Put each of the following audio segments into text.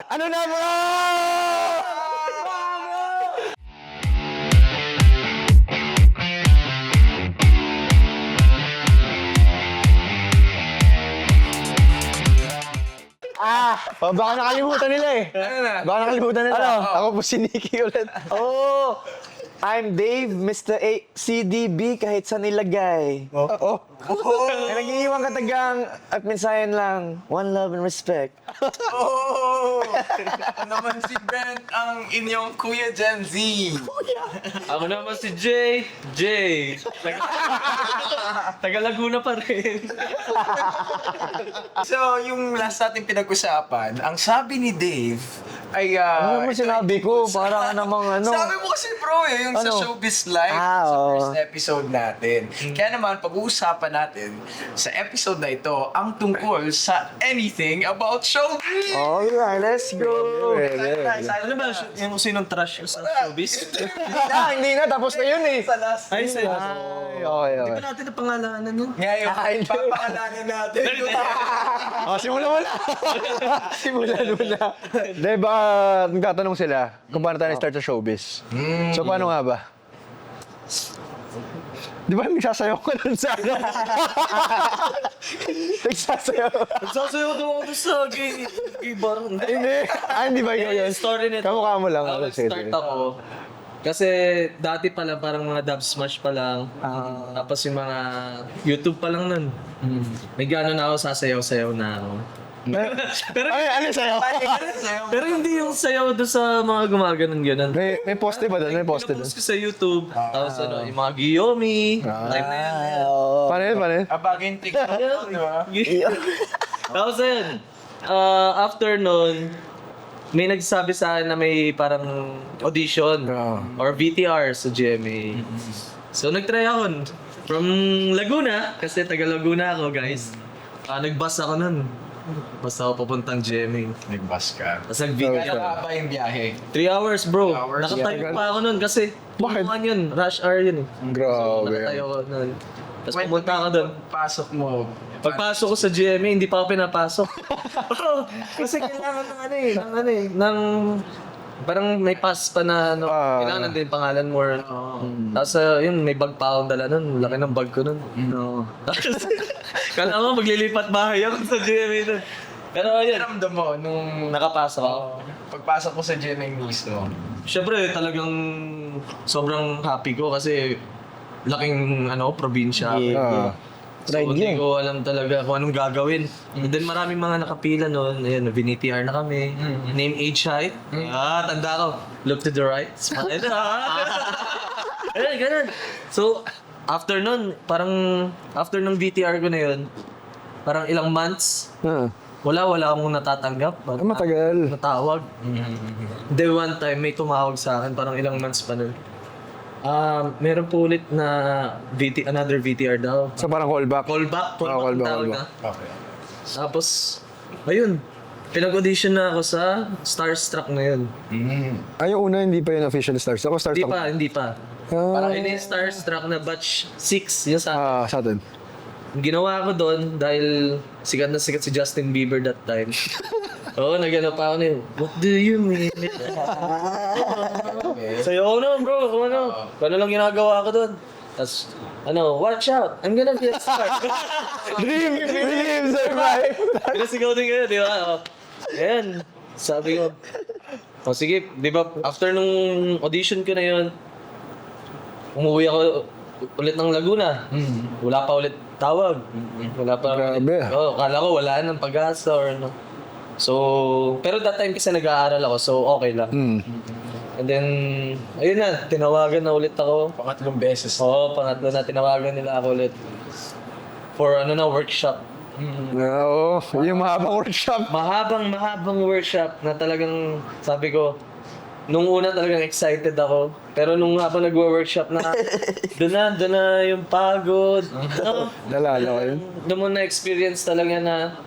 Ano na bro? Baka nakalimutan nila eh. Baka nakalimutan nila. Ano? Ako po si Nicky ulit. Oh! I'm Dave, Mr. CDB kahit saan ilagay. May nag-iiwan katagang at mensahen lang, one love and respect. Oh! Ako naman si Brent, ang inyong Kuya Gen Z. Ako naman si Jay. Taga Laguna pa rin. So, yung last natin pinag-usapan, ang sabi ni Dave ay... Ano naman ito sinabi ay ko? tungkol sa- Para ka namang ano. Sabi mo kasi bro yung sa Ano? Showbiz Life, Ah, sa oo. first episode natin. Kaya naman, pag-uusapan natin sa episode na ito ang tungkol sa anything about showbiz. Alright, let's go. Ano ba yung sinong trash sa showbiz? Hindi na, tapos na yun eh. Ay, sa'yo. Ay, okay. Hindi ba natin napangalanan yun? Ngayon, Ay, papakalanan natin. Simulan mo na. Simulan mo na. Di ba, nagtatanong sila kung paano tayo start sa showbiz. So, paano nga ba? Di ba nagsasayaw ka nun sa ano? Nagsasayaw. Nagsasayaw daw ako sa gay bar. Hindi. Hindi ba ikaw yun? Story nito. Kamukha mo lang. Ako Sige, nag-start sige. ako. Kasi dati pa lang parang mga dub smash pa lang. Tapos yung mga YouTube pa lang nun. May gano'n na ako, sasayaw-sayaw na ako. Ano sayaw? Pero hindi yung sayaw doon sa mga gumaganon gano'n. May poste ba doon? May poste doon. Pinost ko sa YouTube. Tapos ano, yung mga Giyomi. Time na yan. Paano yun? Paano yun? Abagin TikTok, di ba? Tapos ayun, after nun, may nagsabi sa akin na may parang audition or VTR sa GMA. So nagtry ako from Laguna, kasi taga Laguna ako guys. Nag-bus ako nun. Basta ako papuntang GMA. Nag-bus ka. Tapos nag-video. Kaya ka ba yung biyahe? 3 hours bro. 3 hours? Nakatayo pa ako nun kasi Bakit? tulungan yun, rush hour yun eh. Grabe. Nakatayo ako nun. Tapos pumunta ako doon. Pasok mo. Pagpasok ko sa GMA, hindi pa ako pinapasok. Kasi kailangan ng ng parang may pass pa na kailangan din pangalan mo. Tapos yun, may bag pa akong dala nun. Laki ng bag ko nun. Tapos, kala ko maglilipat bahay ako sa GMA nun. Pero ayun, Ramdam mo nung nakapasok ako. pagpasok ko sa GMA mismo. Siyempre, talagang sobrang happy ko kasi laking probinsya. So, hindi ko alam talaga kung anong gagawin. And then maraming mga nakapila noon. Ayun, VTR na kami. Name, age, height. Tanda ko. Look to the right. Smile. Ayun, ganun. So, after nun, after nung VTR ko na yun, parang ilang months, wala akong natatanggap. Matagal. Natawag. Then one time, may tumawag sa akin, parang ilang months pa nun. Meron po ulit na another VTR daw. So, parang callback. Callback callback, tawag callback. na. Okay. Tapos, ayun, pinag-audition na ako sa Starstruck na yun. Ay, yung una, hindi pa yun official stars. Ako stars ako. Hindi pa. Parang yun yung Starstruck na batch 6, yun sa Sa atin. Ang ginawa ko doon dahil sikat na sikat si Justin Bieber that time. Oo, nagano pa ako na yun. What do you mean? Sayo ako naman bro, kung ano. Ano lang ginagawa ko doon. Tapos, watch out, I'm gonna be a star. Dream survive! Pinasigaw din kayo, di ba? Ayan, sabi ko. Sige, di ba, after nung audition ko na yun, umuwi ako ulit ng Laguna. Wala pa ulit tawag. Wala pa. Grabe. Kala ko wala nang pag-asa or ano. So, pero that time kasi nag-aaral ako, so okay lang. And then, ayun na, tinawagan na ulit ako. Pangatlong beses. Oo, pangatlo na tinawagan nila ako ulit. For workshop. Oo, yung mahabang workshop. Mahabang workshop na talagang sabi ko, nung una talagang excited ako. Pero nung habang nagwo-workshop na, doon na yung pagod. Nalala ko yun. Doon mo na-experience talaga na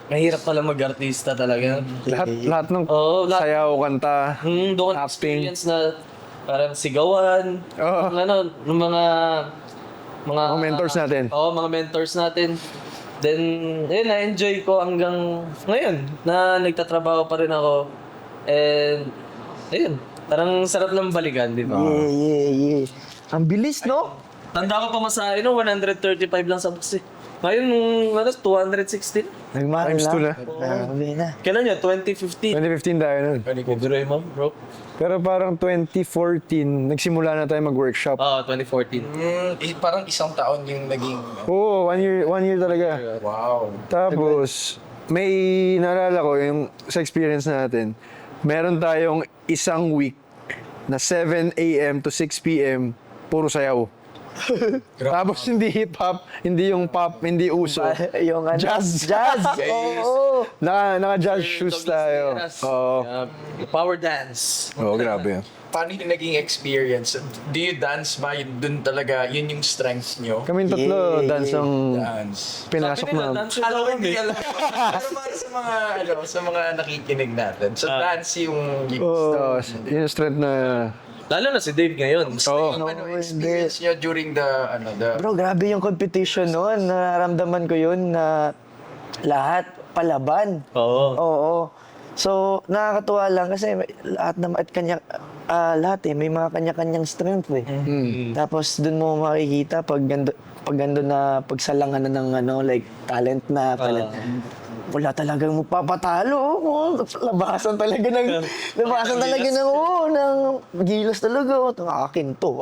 mahirap pala mag-artista talaga. Lahat ng Oo, sayaw, kanta. Doon ko acting. experience na parang sigawan. Oo. Ng mga Mga mentors natin. Oo, mga mentors natin. Then, yun, na-enjoy ko hanggang ngayon na nagtatrabaho pa rin ako. And, ayun, parang sarap lang balikan, di ba? Yeah. Ang bilis, no? Tanda ko pa masahe no, 135 lang sa bus eh. Ngayon, nung 260 na. Nagmahal Times na. two na. Grabe na. Kailan yun? 2015. 2015 tayo nun. Kubiroy mo, bro. Pero parang 2014, nagsimula na tayo mag-workshop. Oo, 2014. Parang isang taon yung naging... Oo, 1 year talaga. Wow. Tapos, may naalala ko yung sa experience natin, meron tayong isang week na 7 a.m. to 6 p.m. puro sayaw. Tapos hindi hip-hop, hindi yung pop, hindi uso. Yung ano? Jazz. Jazz! Oo. Naka-jazz shoes tayo. Oo. Power dance. Oo, grabe. Paano yung naging experience? Do you dance ba? Dun talaga, yun yung strengths nyo? Kaming tatlo, dance ang Dance. pinasok na. Alam ko hindi alam. Pero para sa mga, sa mga nakikinig natin. So dance yung Oo, yun yung strength na... Lalo na si Dave ngayon. Oo. experience nyo during the, Bro, grabe yung competition noon. Nararamdaman ko yun na lahat palaban. Oo. Oo. So, nakakatuwa lang kasi lahat naman at lahat may mga kanya-kanyang strength eh. Tapos dun mo makikita pag gando na pagsalangan na ng like talent na talent. Wala talagang magpapatalo. Oh. Labasan talaga ng ng gilas talaga. Oh, akin to.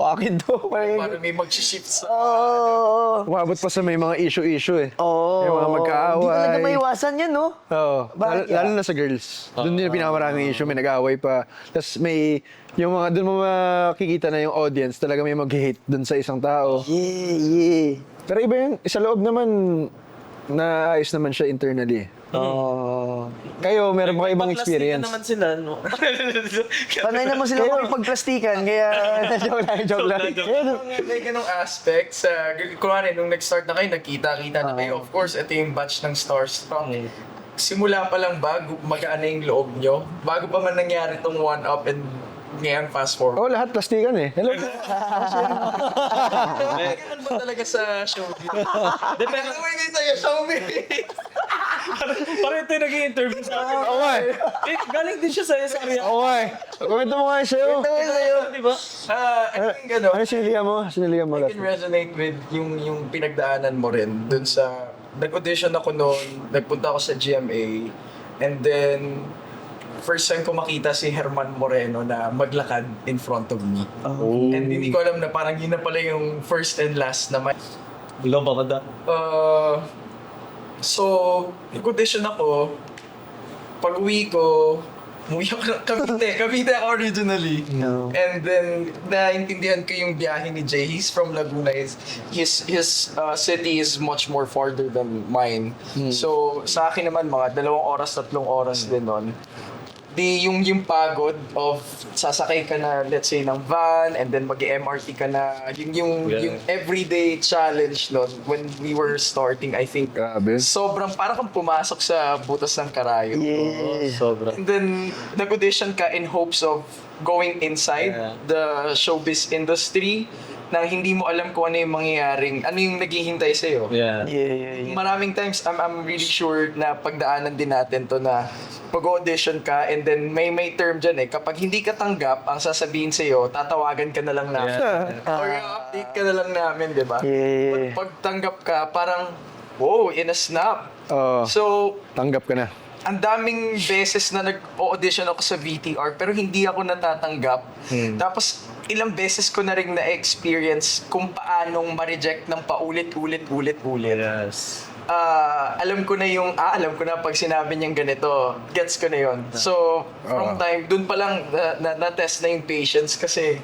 Parang may mag-shift sa... Oo. Umabot pa sa may mga issue eh. Oo. Yung mga magkaaway. Hindi talaga maiwasan yan, no? Oo. Bakit Lalo na sa girls. Doon din yung pinakamaraming issue, may nag-aaway pa. Tapos may, yung mga, doon mo makikita na yung audience, talaga may mag-hate doon sa isang tao. Yeah. Pero iba yung, sa loob naman, naayos naman siya internally. Oo. Kayo, meron ba kayo ibang experience? naman sila, no? Panay naman sila makipagplastikan, kaya joke lang. May ganong aspect sa, kunwari, nung nag-start na kayo, nagkita-kita na kayo. Of course, ito yung batch ng Starstruck. Simula pa lang ba, magaan na yung loob nyo? Bago pa man nangyari itong one-up and ngayon fast forward. Oo, lahat plastikan eh. Hello. Ganun ba talaga sa show dito? Depende mo hindi tayo show me. Parang ito yung nag-i-interview sa akin. Oo nga eh. Galing din siya sa Area. Oo nga eh. Kwento mo nga sa'yo. Di ba? I think ano, Ano sinilihan mo? Sinilihan mo I last can resonate with yung pinagdaanan mo rin dun sa nag-audition ako noon, nagpunta ako sa GMA, and then first time ko makita si Herman Moreno na maglakad in front of me. And hindi ko alam na parang yun na pala yung first and last na may... Bilang pamanda. So, nag-audition ako. Pag-uwi ko, umuwi ako ng Cavite ako originally. No. And then, naintindihan ko yung biyahe ni Jay. He's from Laguna. His city is much more farther than mine. So, sa akin naman, mga 2 oras, 3 oras din nun. Yung pagod of sasakay ka na, let's say, ng van, and then mag-MRT ka na, yung everyday challenge nun, when we were starting, I think, Grabe. sobrang parang kang pumasok sa butas ng karayo. Yeah. Sobra. And then, nag-audition ka in hopes of going inside the showbiz industry na hindi mo alam kung ano yung mangyayaring, ano yung naghihintay sa'yo. Yeah. Yeah. Maraming times, I'm really sure na pagdaanan din natin to na pag-audition ka and then may term dyan eh. Kapag hindi ka tanggap, ang sasabihin sa'yo, tatawagan ka na lang namin. Or update ka na lang namin, di ba? Yeah. Pag tanggap ka, parang, wow, in a snap. Oo. So, Tanggap ka na. ang daming beses na nag-audition ako sa VTR pero hindi ako natatanggap. Tapos ilang beses ko na rin na-experience kung paanong ma-reject ng paulit-ulit. Yes. Alam ko na pag sinabi niyang ganito, gets ko na yon. So, from time, dun pa lang na-test na yung patience kasi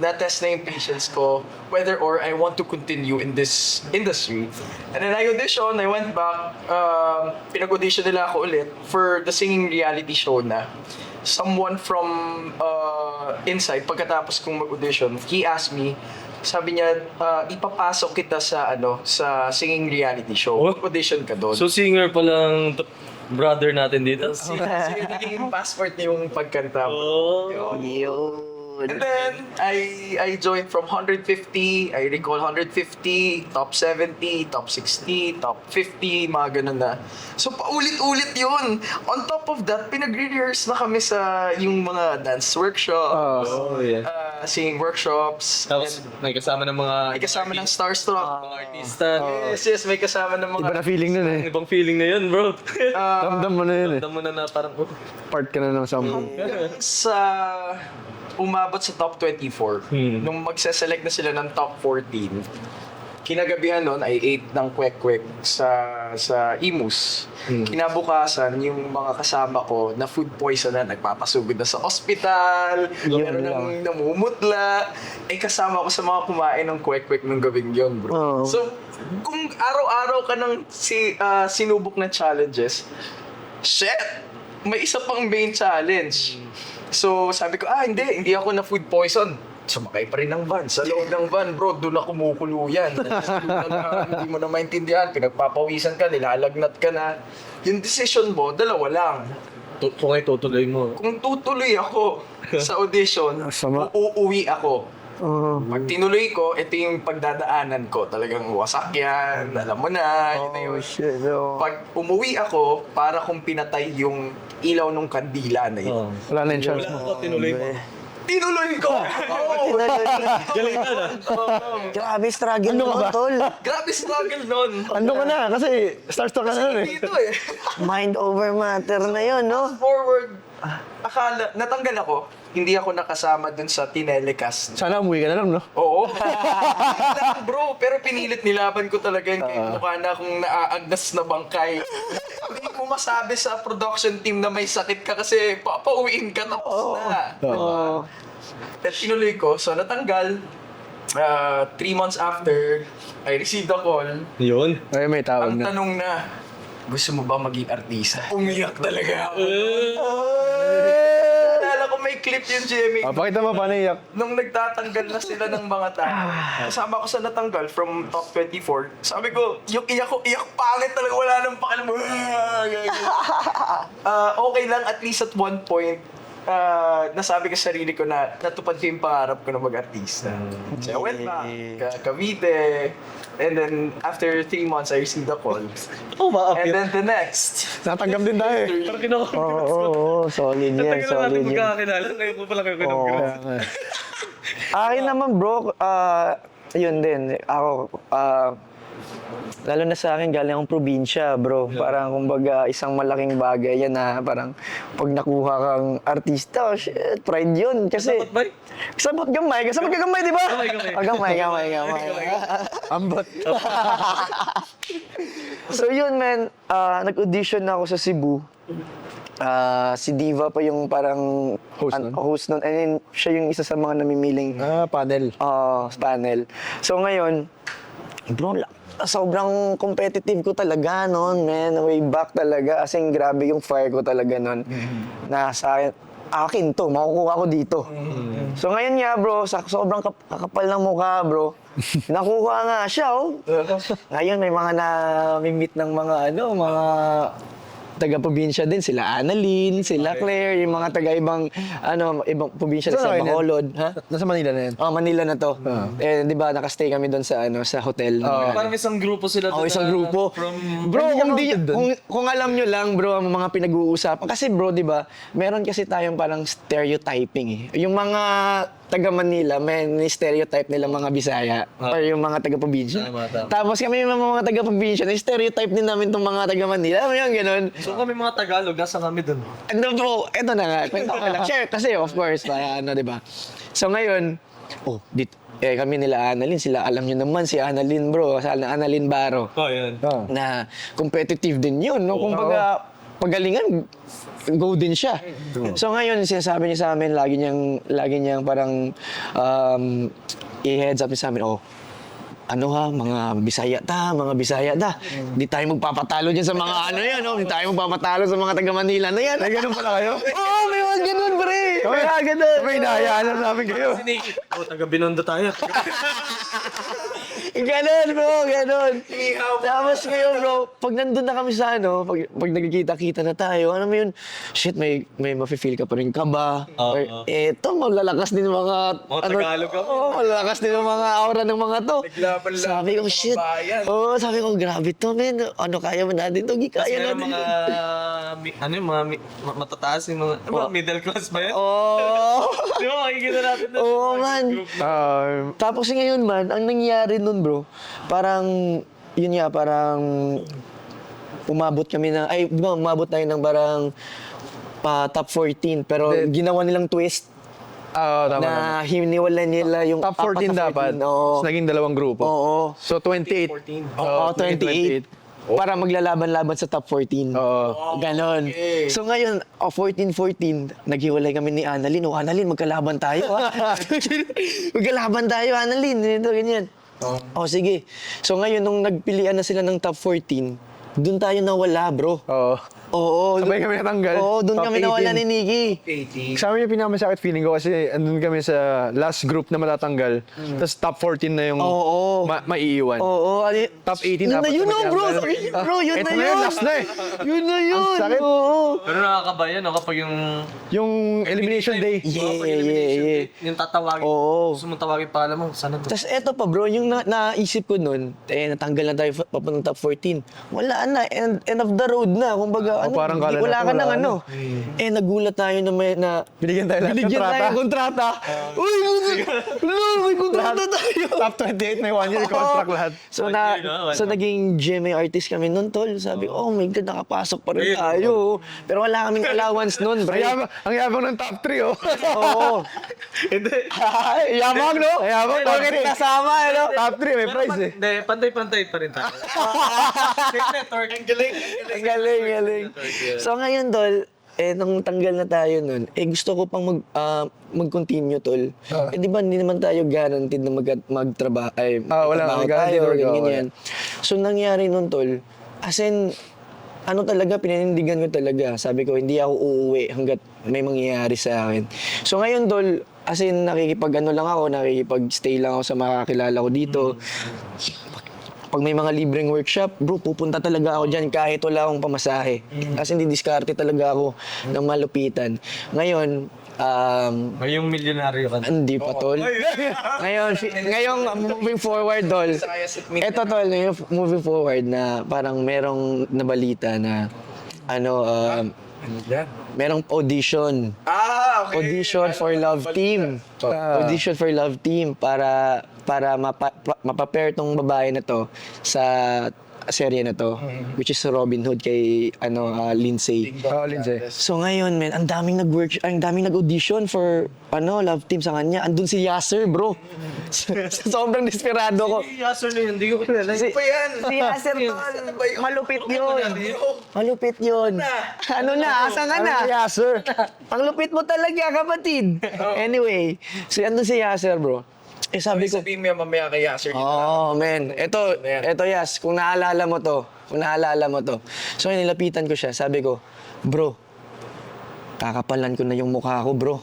na-test na yung patience ko whether or I want to continue in this industry. And then I audition, I went back, pinag-audition nila ako ulit for the singing reality show na. Someone from inside, pagkatapos kong mag-audition, he asked me, sabi niya, ipapasok kita sa sa singing reality show. Audition ka doon. So singer pa lang brother natin dito? So yun naging passport niya yung pagkanta mo. Oh. Yun. And then, I joined from 150, I recall 150, top 70, top 60, top 50, mga ganun na. So, paulit-ulit yun. On top of that, pinag-rehearse na kami sa yung mga dance workshops, Oh, yeah. singing workshops, Tapos, may kasama ng mga... may kasama ng Starstruck. mga artista. Yes, may kasama ng mga... Iba na feeling nun eh. Ibang feeling na yun, bro. Ramdam mo na yun eh. Ramdam mo na parang, oh, Part ka na ng something. Sa umabot sa top 24, nung magse-select na sila ng top 14, kinagabihan nun ay 8 ng kwek-kwek sa Imus. Kinabukasan, yung mga kasama ko na food poison na nagpapasugod na sa ospital, meron nang namumutla, ay kasama ko sa mga kumain ng kwek-kwek nung gawing yun, bro. Oh. So, kung araw-araw ka ng sinubok na challenges, shit! May isa pang main challenge. So, sabi ko, hindi ako na food poison. Sumakay pa rin ng van. Sa loob ng van, bro, doon na kumukulo yan. Hindi mo na maintindihan, pinagpapawisan ka, nilalagnat ka na. Yung decision mo, dalawa lang. kung ay tutuloy mo. Kung tutuloy ako sa audition, Sama. uuwi ako. Oo. Pag tinuloy ko, ito yung pagdadaanan ko. Talagang wasak yan, alam mo na, yun na yun. Oh, shit. No. Pag umuwi ako, para kung pinatay yung ilaw ng kandila na yun. Oh. Wala na yung chance Wala mo. ako, tinuloy mo. Tinuloy ko! Oo. Galing ka na. Grabe struggle Ano ka mo, ba? tol. Grabe struggle nun. Ando ka na kasi starstruck ka na nun eh. Dito eh. Mind over matter na yun, no? Forward, akala, natanggal ako. Hindi ako nakasama dun sa tinelecast. Sana umuwi ka na lang, no? Oo. Lang, bro, pero pinilit nilaban ko talaga yun. Kaya mukha na akong naaagnas na bangkay. Hindi ko masabi sa production team na may sakit ka kasi papauwiin ka tapos na. Oo. At tinuloy ko, so natanggal. 3 months after, I received a call. Yun. Ay, may tawag Ang na. tanong na, gusto mo ba maging artista? Umiyak talaga ako. Naalala ko may clip yung Jimmy. Pakita mo paano iyak. Nung nagtatanggal na sila ng mga tao, kasama ko sa natanggal from top 24, sabi ko, yung iyak ko, iyak pangit talaga, wala nang pakialam. Okay lang, at least at one point, nasabi ko sa sarili ko na natupad ko yung pangarap ko na mag-artista. So I went back, Cavite, and then after 3 months, I received a call. Oh, And then the next, Natanggap din tayo eh. Parang kinakabahan. Oo, solid yan, Tagal na solid natin yan. magkakakilala. Ngayon ko pala kayo kinakabahan. Akin naman, bro, yun din. Ako, lalo na sa akin, galing akong probinsya, bro. Parang, kumbaga, isang malaking bagay yan na parang pag nakuha kang artista, shit, pride yun. Kasi, Dapat ba? kasabot gamay, di ba? Gamay. Gamay. Ambot. So yun, man, nag-audition na ako sa Cebu. Si Diva pa yung parang Host nun? And then, siya yung isa sa mga namimiling Panel. panel. So ngayon, bro, sobrang competitive ko talaga noon, man. Way back talaga. As in, grabe yung fire ko talaga noon. Na sa akin to, makukuha ko dito. So ngayon nga, bro, sa sobrang kakapal ng mukha, bro, nakuha nga siya, oh. Ngayon may mga na-meet ng mga taga-probinsya din, sila Annalyn, sila Claire, yung mga taga-ibang, ibang probinsya, Saan sa kayo Bacolod. Ha? Nasa Manila na yan. Oh, Manila na to. Eh, di ba, nakastay kami doon sa, sa hotel. Parang isang grupo sila Oh, doon isang na grupo. From... Bro, Hindi ka kung alam nyo lang, bro, ang mga pinag-uusapan. Kasi bro, di ba, meron kasi tayong parang stereotyping eh. Yung mga taga Manila, may stereotype nila mga Bisaya or yung mga taga-probinsya. Tama. Tapos kami yung mga taga-probinsya, stereotype din namin itong mga taga Manila. Alam mo yung ganun? So kami mga Tagalog, nasa kami doon. Ano bro, eto na nga. Kwento ko lang. Share kasi, of course, para di ba? So ngayon, kami nila Annalyn, sila alam nyo naman si Annalyn bro, sa Annalyn Baro. Oh, yan. Na competitive din yun, no? Kumbaga, pagalingan, go din siya. So ngayon, sinasabi niya sa amin, lagi niyang parang i-heads up niya sa amin, mga Bisaya da. Di tayo magpapatalo dyan sa mga yan, no? Di tayo magpapatalo sa mga taga Manila na yan. Ay, ganun pala kayo? Oo, may mga ganun, pre. May mga ganun. May inahayaan lang namin kayo. Taga Binondo tayo. Ganon, bro, ganon. Tapos ngayon, bro, pag nandun na kami sa pag nagkikita-kita na tayo, ano mo yun, shit, may mafe-feel ka pa rin kaba. Or, eto, malalakas din mga, Mga Tagalog kami. malalakas din yung mga aura ng mga to. Naglaban-laban Sabi ko, ng shit. bayan. Sabi ko, grabe to, men. Ano, kaya mo natin to, Kasi kaya meron natin. mga, matataas yung mga, middle class ba yan? Di ba, makikita natin na. Oo, man. Tapos ngayon man, ang nangyari nun bro, parang, yun nga, parang umabot kami na, ay, di ba, umabot tayo ng parang top 14, pero ginawa nilang twist Tama. na hiniwala nila yung Top 14 dapat. Oo. Tapos naging dalawang grupo. Oo. So, 28. Oo, 28. Para maglalaban-laban sa top 14. Oo. Ganon. So ngayon, 14-14, naghiwalay kami ni Annalyn. Annalyn, magkalaban tayo ha. Magkalaban tayo, Annalyn. Ito, ganyan. Sige. So ngayon, nung nagpilian na sila ng top 14, doon tayo nawala, bro. Oo. Oo. Sabay kami natanggal. Oo, doon Top kami nawala 18. ni Nikki. Sa amin yung pinakamasakit feeling ko kasi andun kami sa last group na matatanggal. Tapos top 14 na yung Oo. maiiwan. Oo. Top 18 Yun na dapat yun, na bro. magtanggal. Bro, yun Ito na na yun. yun, last na eh. Yun na yun. Ang sakit. Oo. Pero nakakaba yan, no? Kapag yung... Yung elimination day. Yeah. Yung tatawagin. Oo. Gusto mong tawagin pa, alam mo, sana to. Tapos eto pa bro, yung naisip ko nun, natanggal na tayo papuntang top 14. Wala na, end of the road na. Kumbaga, parang kala wala natin ka ng wala ano. Nagulat tayo na Binigyan tayo ng kontrata. Uy, may kontrata tayo. Top 28 may 1 year contract lahat. So, One year, no? so naging GMA artist kami nun, tol. Sabi ko, oh my God, nakapasok pa rin tayo. Pero wala kaming allowance nun, bro. Ang yabang ng top 3 oh. Oo. Hindi. Yabang no? Yabang top Bakit 3. kasama, ano? Top 3 may prize eh. Hindi, pantay-pantay pa rin tayo. Network. Ang galing. Ang galing. So ngayon, tol, nung tanggal na tayo nun, gusto ko pang mag-continue, tol. Di ba, hindi naman tayo guaranteed na magtrabaho, wala, magtrabaho guaranteed tayo, work, ganyan. So nangyari nun, tol, as in, ano talaga, pinanindigan ko talaga. Sabi ko, hindi ako uuwi hanggat may mangyayari sa akin. So ngayon, tol, as in, nakikipag-stay lang ako sa mga kakilala ko dito. Pag may mga libreng workshop, bro, pupunta talaga ako dyan kahit wala akong pamasahe. Kasi hindi diskarte talaga ako ng malupitan. Ngayon, Ngayong milyonaryo ka na. hindi pa, tol. Ngayon, moving forward, tol. Eto, tol, ngayon, moving forward na parang merong nabalita na, merong audition. Okay. Audition for Love Team. Audition for Love Team para mapapair tong babae na to sa serye na to, which is Robin Hood kay Lindsay. Lindsay. So ngayon, men, ang daming nag-audition for Love Team sa kanya. Andun si Yasser, bro. Sobrang desperado ko. Yasser na yun, hindi ko kilala. Si Yasser, tol. Malupit yun. Malupit yun. Ano na? Asa ka na? Yasser. Ang lupit mo talaga, kapatid. Anyway, so andun si Yasser, bro. Sabi ko, Sabihin mo yan mamaya kay Yasser. man. Ito Yas, kung naalala mo to. So, nilapitan ko siya. Sabi ko, bro, kakapalan ko na yung mukha ko, bro.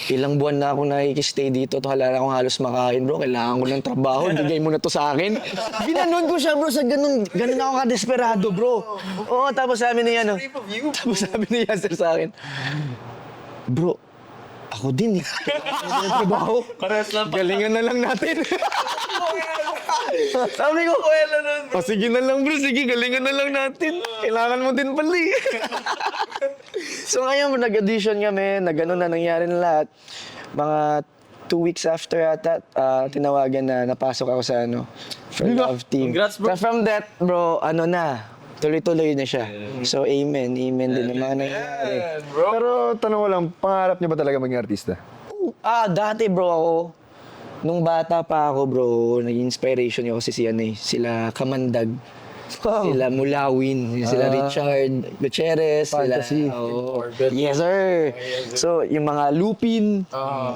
Ilang buwan na ako nakikistay dito. Hala na akong halos makain, bro. Kailangan ko ng trabaho. Bigay mo na to sa akin. Ginanon ko siya, bro. Sa ganun ako ka-desperado, bro. Oo, tapos sabi niya, Tapos sabi ni Yasser sa akin, bro, ako din eh. Kailangan ko ng trabaho. Parehas lang pa. Galingan na lang natin. Sabi ko, sige na lang bro, sige, galingan na lang natin. Kailangan mo din pala eh. So ngayon, nag-audition kami, nangyari na lahat. Mga 2 weeks after ata, tinawagan na napasok ako sa for Love Team. Congrats, bro. So from that, bro, tuloy-tuloy na siya. So amen din ang mga nangyayari. Pero tanong ko lang, pangarap niyo ba talaga maging artista? Dati bro ako, nung bata pa ako bro, naging inspiration niyo kasi sila Kamandag, sila Mulawin, sila Richard Gutierrez, Fantasy. Yes sir. So yung mga Lupin,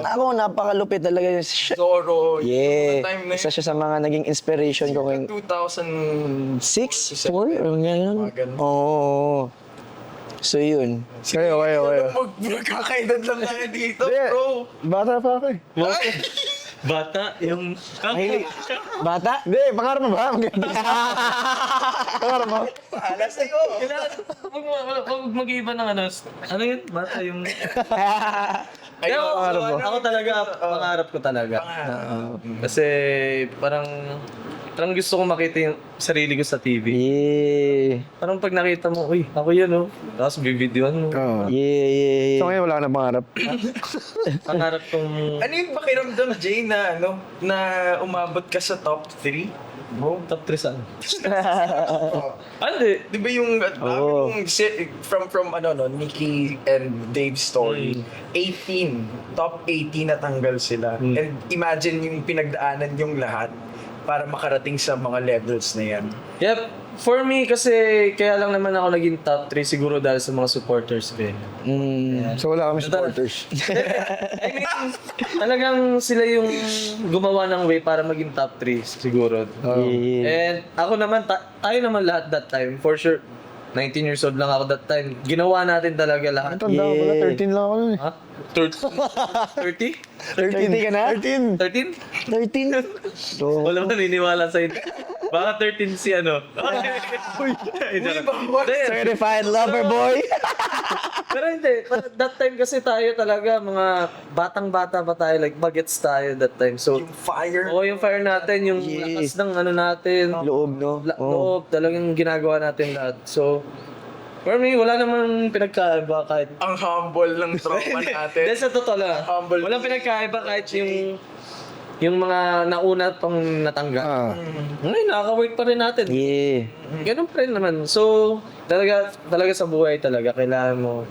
ako napakalupit talaga. Zorro. Yeah, Time na isa siya sa mga naging inspiration ko ngayong 2000. 6, 4, ganyan. Oo. So yun. Kayo. Magkakaedad lang tayo dito, Hindi. bro. Bata pa ako eh. Bata, yung... Mahilig. Bata? Hindi, pangarap mo ba? Pangarap mo? Pahala sa'yo. Huwag mag-iba ng ano. Ano yun? Bata, yung... Ayun, Pero ako talaga, pangarap ko talaga. Kasi parang gusto ko makita yung sarili ko sa TV. Yeah. Parang pag nakita mo, uy, ako yan oh. Tapos bibidyoan mo. Oo. Yeah. So ngayon wala ka na pangarap. Pangarap kong... Ano yung pakiramdam, Jay, na na umabot ka sa top 3? Bro, top 3 saan? Hindi. Di ba yung, from Nikki and Dave's story, 18, top 18 natanggal sila. And imagine yung pinagdaanan yung lahat para makarating sa mga levels na yan. Yep. For me, kasi kaya lang naman ako naging top 3 siguro dahil sa mga supporters ko. So wala kami supporters. I mean, talagang sila yung gumawa ng way para maging top 3 siguro. And ako naman, tayo naman lahat that time, for sure. 19 years old lang ako that time. Ginawa natin talaga lahat. Ang tanda ko pala, 13 lang ako nun eh. Ha? 30? 30 ka na? 13! 13? 13? So, Wala ba naniniwala sa ito? Baka 13 si ano. Uy, certified lover boy. Pero hindi, that time kasi tayo talaga, mga batang-bata pa tayo, like bagets tayo that time. So, Yung fire. yung fire natin, yung lakas ng ano natin, Loob, no? loob, talagang ginagawa natin lahat. So, for me, wala namang pinagkaiba kahit... Ang humble ng tropa natin. Dahil sa totoo lang, Humble. walang pinagkaiba kahit yung mga nauna pang natanggal. Ngayon, nakaka-work pa rin natin. Yeah. Ganun pa rin naman. So, talaga sa buhay talaga, kailangan mo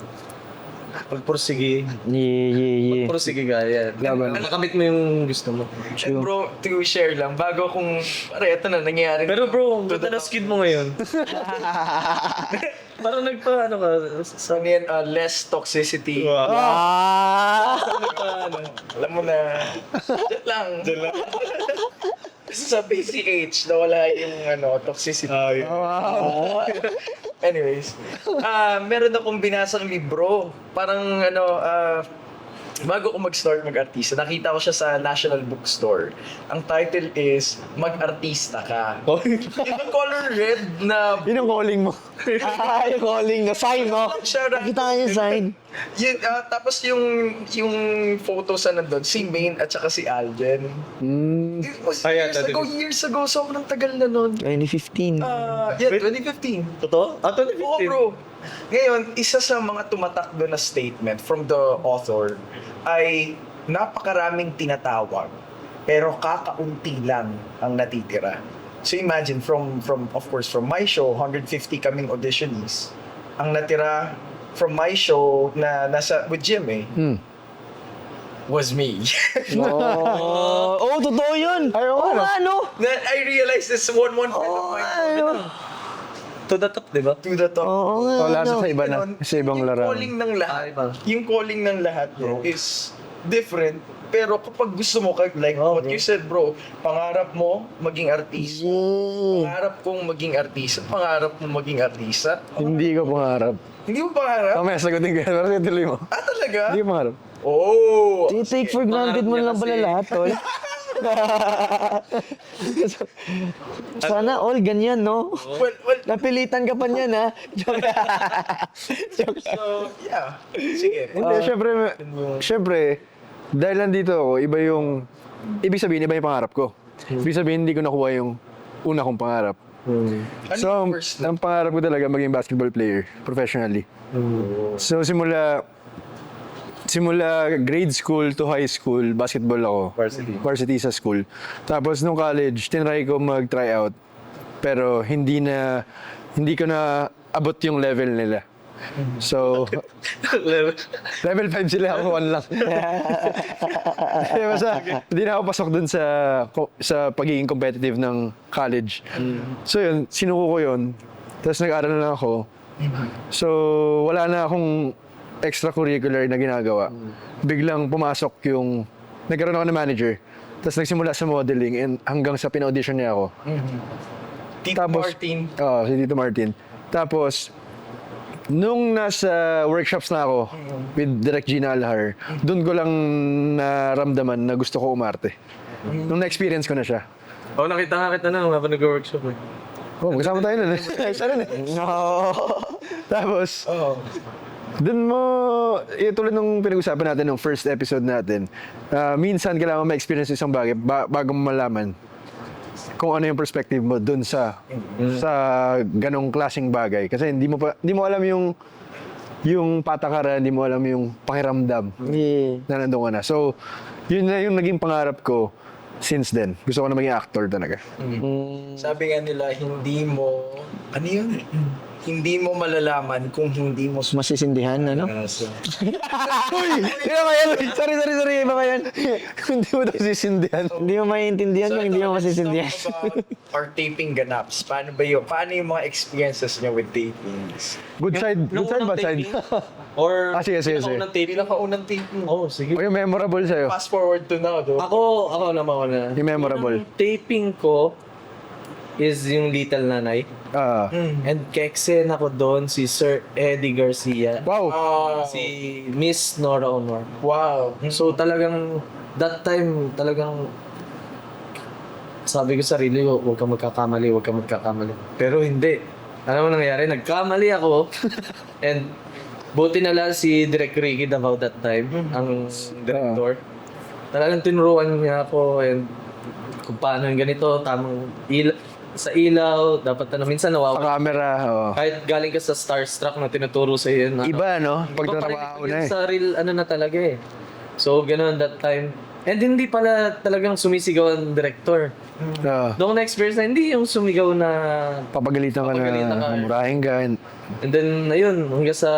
pagpursige. Yeah. Pursige ka, yan. Makamit mo yung gusto mo. And bro, to share lang, bago kung, pare, ito na, nangyayari. Pero bro, ang ganda na skid mo ngayon. Parang nagpa, ano ka, Ano yan, less toxicity. Ah! Alam mo na, dyan lang. Sa PCH, nawala yung toxicity. Anyways, meron akong binasang libro. Parang bago ko mag-start mag-artista, nakita ko siya sa National Bookstore. Ang title is, Mag-Artista Ka. Yung color red na Yun ang calling mo. Yung calling na sign, no? siya. Nakita niya yung sign. Yun, tapos yung photos na nandun, si Maine at saka si Alden. It was years ago, sobrang tagal na nun. 2015. 2015. Totoo? Ah, 2015. Oo, bro. Ngayon, isa sa mga tumatakbo na statement from the author ay napakaraming tinatawag pero kakaunti lang ang natitira. So imagine from my show, 150 kaming auditionees. Ang natira from my show na nasa with Jim was me. Totoo yun. Oo nga, no? Then I realized this one friend of mine. To the top, di ba? To the top. Oo nga, Wala no? sa iba na. Sa ibang Yung larawan. calling ng lahat, iba. yung calling ng lahat is different. Pero kapag gusto mo, like what you said, bro, pangarap mo maging artista. Pangarap kong maging artista. Pangarap mo maging artista. Hindi ko pangarap. Hindi mo pangarap? Mamaya sagutin ko yan. Pero tuloy mo. Talaga? Hindi ko pangarap. Oh! Take for granted mo Pangarap niya lang pala kasi. lahat, tol. Sana all ganyan, no? Well, Napilitan ka pa niyan, ha? Joke lang. so, yeah. Sige. Hindi, syempre, dahil nandito ako, ibig sabihin, iba yung pangarap ko. Ibig sabihin, hindi ko nakuha yung una kong pangarap. Ano So, yung first ang pangarap ko talaga maging basketball player, professionally. So, simula grade school to high school, basketball ako. Varsity sa school. Tapos nung college, tinry ko mag-try out. Pero hindi ko na abot yung level nila. So, level 5 sila, ako 1 lang. Kaya basta, hindi na ako pasok dun sa pagiging competitive ng college. So yun, sinuko ko yun. Tapos nag-aral na lang ako. So, wala na akong extracurricular na ginagawa. Biglang pumasok nagkaroon ako ng manager. Tapos nagsimula sa modeling and hanggang sa pina-audition niya ako. Tito Martin. Oo, si Tito Martin. Tapos, nung nasa workshops na ako with Direk Gina Alhar, doon ko lang naramdaman na gusto ko umarte. Nung na-experience ko na siya. Oo, nakita nga kita na habang nag-workshop eh. Oh, magkasama tayo nun. Isa rin eh. Tapos, dun mo, tulad nung pinag-usapan natin nung first episode natin, minsan kailangan ma-experience isang bagay bago mo malaman kung ano yung perspective mo dun sa ganong klaseng bagay. Kasi hindi mo alam yung patakaran, hindi mo alam yung pakiramdam na nandun ka na. So, yun na yung naging pangarap ko since then. Gusto ko na maging actor talaga. Sabi nga nila, ano yun? Hindi mo malalaman kung hindi mo Masisindihan, ano? Uy! Iba ba yan? Sorry. Iba ba yan? Hindi mo daw sisindihan. Hindi mo maintindihan kung hindi mo masisindihan. Let's talk about our taping ganaps. Paano yung mga experiences niyo with tapings? Good side, bad side. Or Sige. pinakaunang taping. Oo, sige. O yung memorable sa'yo. Fast forward to now, do. Ako naman na. Yung memorable. Unang taping ko is yung Little Nanay. And ka-eksena ko doon si Sir Eddie Garcia. Wow! Si Miss Nora Honor. Wow. So talagang, that time, talagang sabi ko sa sarili ko, huwag kang magkakamali. Pero hindi. Alam mo nangyari? Nagkamali ako. And buti na lang si Direk Ricky Davao that time, ang director. Talagang tinuruan niya ako and kung paano yung ganito, tamang sa ilaw, dapat minsan Sa nawawala. camera, Kahit galing ka sa Starstruck na tinuturo sa iyo. Iba, no? Pag natrabaho na eh. Sa real, na talaga eh. So, ganoon that time. And hindi pala talagang sumisigaw ang director. Doon na-experience na hindi yung sumigaw na Papagalitan ka na, murahin ka. and then, ayun, hanggang sa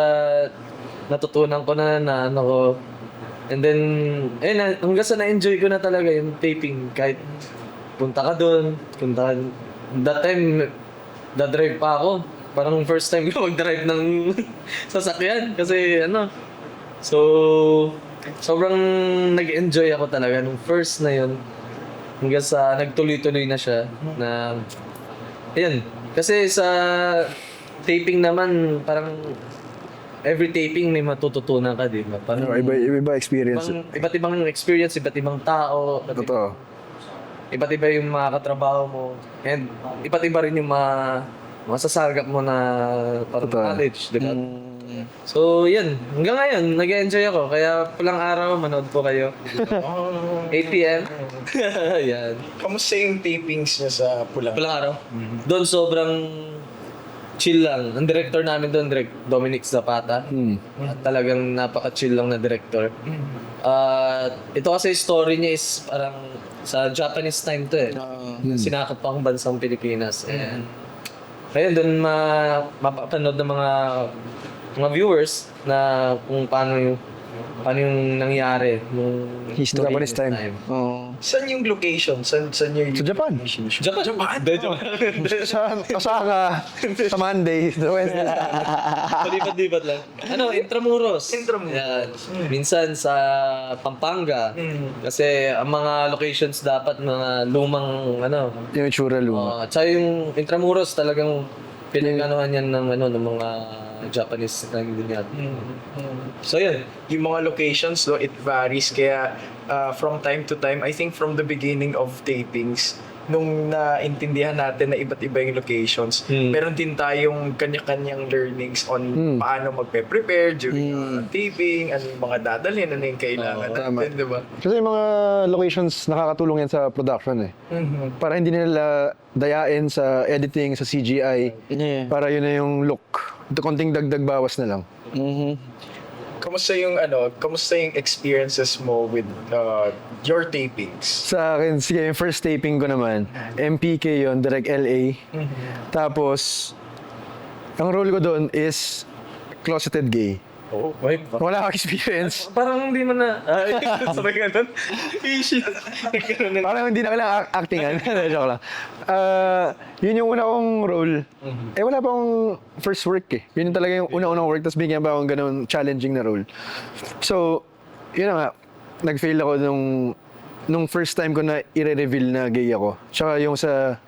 natutunan ko na ano ko. And then, hanggang sa na-enjoy ko na talaga yung taping. Kahit punta ka doon, that time, da-drive pa ako. Parang first time ko mag-drive ng sasakyan. Kasi so, sobrang nag-enjoy ako talaga nung first na yun. Hanggang sa nagtuloy-tuloy na siya na, ayun. Kasi sa taping naman, parang every taping may matututunan ka, di ba? Parang Iba experience. iba't ibang experience, iba't ibang tao. Totoo. Iba't iba yung mga katrabaho mo. And iba't iba rin yung masasagap mo na parang Totoo. knowledge, di ba? So, yun. Hanggang ngayon, nag-enjoy ako. Kaya pulang araw, manood po kayo. 8 p.m. Yan. Kamusta yung tapings niya sa Pulang? Pulang araw. Doon sobrang chill lang. Ang director namin doon, Dominic Zapata. At talagang napaka-chill lang na director. Ito kasi story niya is parang sa Japanese time to eh. Sinakop pa ang bansang Pilipinas. And ayun, doon mapapanood ng mga viewers na kung paano yung nangyari nung History. Japanese time. Saan yung location? Saan yung Sa Japan. Japan? Sa Osaka, sa Monday, sa Wednesday. Palipat-lipat lang. Intramuros. Yan. Minsan sa Pampanga. Kasi ang mga locations dapat mga lumang Yung itsura luma. tsaka yung Intramuros talagang pinag-anohan yan ng mga Japanese na din yan. So yun. Yung mga locations, though, it varies. Kaya from time to time, I think from the beginning of tapings, nung naintindihan natin na iba't iba yung locations, meron din tayong kanya-kanyang learnings on paano magpe-prepare during taping, ano yung mga dadalhin, ano yung kailangan natin, di ba? Kasi yung mga locations, nakakatulong yan sa production eh. Para hindi nila dayain sa editing, sa CGI. Para yun na yung look. Konting dagdag bawas na lang. Kamusta yung experiences mo with your tapings? Sa akin, sige, yung first taping ko naman, MPK yun, Direct LA. Tapos, ang role ko doon is closeted gay. Oh, Wala akong experience. Parang hindi mo na... Sabay ka nun? Parang hindi na kailangan actingan. Joke lang. Yun yung una kong role. Wala pa akong first work eh. Yun yung talaga yung una-unang work, tapos bigyan pa akong ganun challenging na role. So, yun na nga. Nag-fail ako nung first time ko na i-reveal na gay ako. Tsaka yung sa...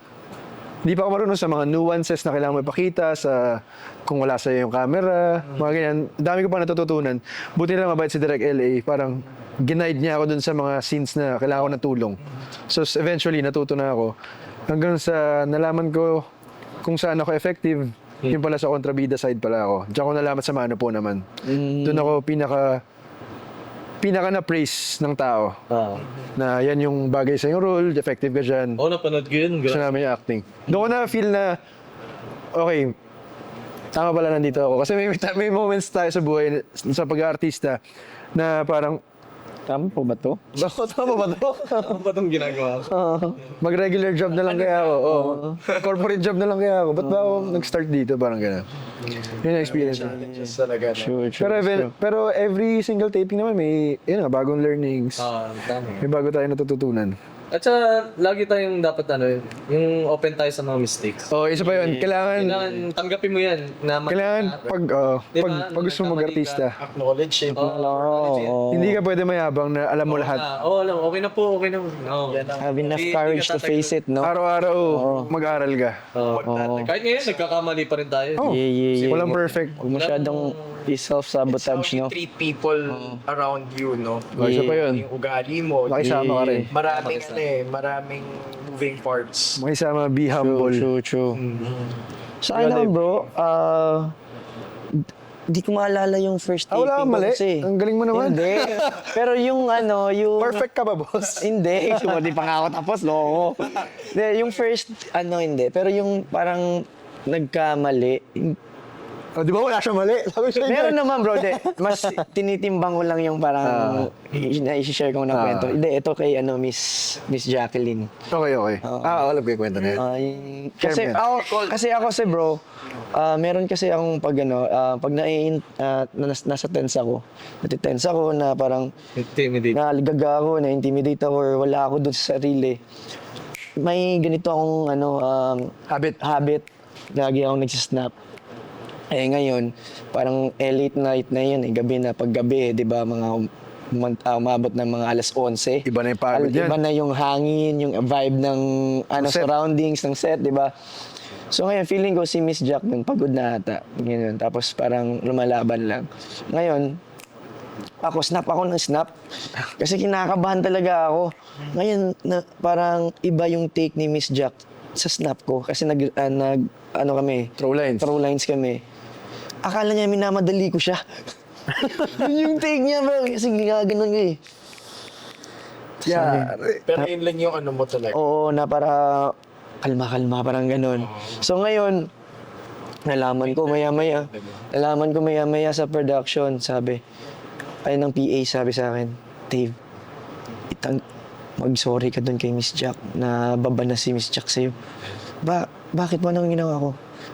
Hindi pa ako marunong sa mga nuances na kailangan mo ipakita, sa kung wala sa'yo yung camera, mga ganyan. Dami ko pa natututunan. Buti na lang mabait si Direct LA. Parang ginaid niya ako dun sa mga scenes na kailangan ko ng tulong. So eventually, natuto na ako. Hanggang sa nalaman ko kung saan ako effective, yun pala sa kontrabida side pala ako. Diyan ko nalaman sa mano po naman. Doon ako pinaka na-praise ng tao. Na yan yung bagay sa yung role, effective ka dyan. Oo, napanood ko yun. Gusto namin yung acting. Doon ko na feel na, okay, tama pala nandito ako. Kasi may moments tayo sa buhay, sa pag-aartista, na parang, Tama po ba to? tama ba to? Ano ba itong ginagawa ko? Mag-regular job na lang kaya ako. Corporate job na lang kaya ako. Ba't ba ako nag-start dito? Parang gano'n. Yun yung experience. Challenges talaga. No? Sure. Pero every single taping naman may bagong learnings. Tama. May bago tayo natututunan. At saka, lagi tayong dapat yung open tayo sa mga mistakes. Oh, isa pa yun. Kailangan Tanggapin mo yan. pag gusto mo mag-artista, Acknowledge hindi ka pwede mayabang na alam mo lahat. Alam, okay na po, okay na. No. Have enough courage to face it, no? Araw-araw, mag-aral ka. Kahit ngayon, nagkakamali pa rin tayo. Yeah. Walang perfect. Huwag masyadong self-sabotage, How you no? treat people around you, no? Oh, isa pa yun. Yung ugali mo. Makisama ka rin. Maraming moving parts. Makisama, be humble. True. Sa akin naman, bro, di ko maalala yung first taping Wala kang ko mali. kasi. Ang galing mo naman. Hindi. Pero yung yung... Perfect ka ba, boss? Hindi. Di pa nga ako tapos, loko. Hindi, yung first, hindi. Pero yung parang nagkamali. Oh, di ba wala siyang mali? Sabi siya Meron naman, bro. Mas tinitimbang ko lang yung parang i-share ko ng kwento. Hindi, ito kay Miss Jacqueline. Okay. Alam ko yung kwento na yun. Kasi ako bro, meron kasi akong pag nasa tense ako, natitense ako na parang Intimidate. naligaga ako, na-intimidate ako, or wala ako dun sa sarili. May ganito akong habit. Lagi akong nagsisnap. Ngayon, parang late night na yun, gabi na, paggabi, di ba, umabot ng mga alas 11. Iba na yung pagod yan. Iba na yung hangin, yung vibe ng set. surroundings ng set, di ba? So ngayon, feeling ko si Miss Jack nun, pagod na ata. Ganyan, tapos parang lumalaban lang. Ngayon, snap ako ng snap. Kasi kinakabahan talaga ako. Ngayon, parang iba yung take ni Miss Jack sa snap ko. Kasi kami, Throw lines kami. Akala niya minamadali ko siya. Yun yung take niya, bro. Kasi ginaganon ko eh. Yeah. Pero yun lang yung mo talaga. Oo, na para kalma, parang ganon. So ngayon, nalaman ko maya-maya sa production, sabi, ng PA sabi sa akin, Dave, mag-sorry ka doon kay Miss Jack na baba na si Miss Jack sa'yo. Bakit mo nang ginawa ko?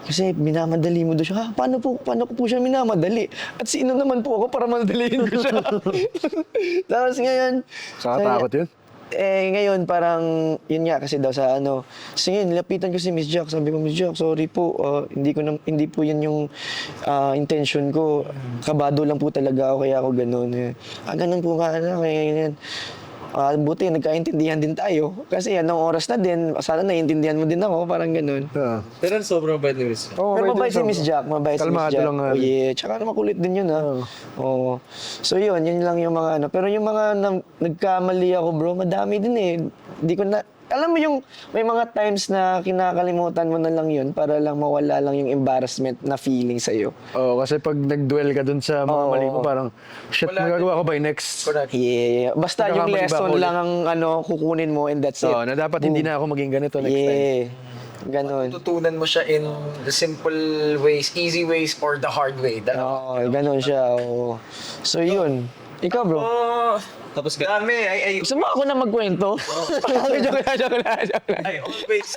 Kasi minamadali mo doon siya. Paano ko po siya minamadali? At sino naman po ako para madaliin ko siya? Tapos ngayon... Nakatakot yun? Ngayon parang, yun nga kasi daw sa sige, nilapitan ko si Miss Jack. Sabi ko, Miss Jack, sorry po. Hindi po yun yung intention ko. Kabado lang po talaga ako, kaya ako ganun. Ganun po ka na, kaya ganyan. Buti, nagkaintindihan din tayo. Kasi anong oras na din, sana naiintindihan mo din ako, parang ganun. Pero sobrang bait ni Miss. Pero mabait si Miss Jack, Kalmado lang nga. Oh yeah, tsaka makulit din yun Oo. So yun lang yung mga Pero yung mga nagkamali ako bro, madami din eh. Di ko na, alam mo yung may mga times na kinakalimutan mo na lang yun para lang mawala lang yung embarrassment na feeling sa'yo. Oo, kasi pag nag-dwell ka dun sa mga mali mo, parang, shit, magagawa ko ba next? Correct. Yeah. Basta yung Nagkakamali ba lesson ako lang ang kukunin mo and that's it. Oo, na dapat hindi na ako maging ganito next time. Yeah. Ganon. Tutunan mo siya in the simple ways, easy ways, or the hard way. Oo, ganon siya. Oo. So yun. Ikaw bro. Tapos Dami. Gusto mo ako na magkwento? Joke lang. I always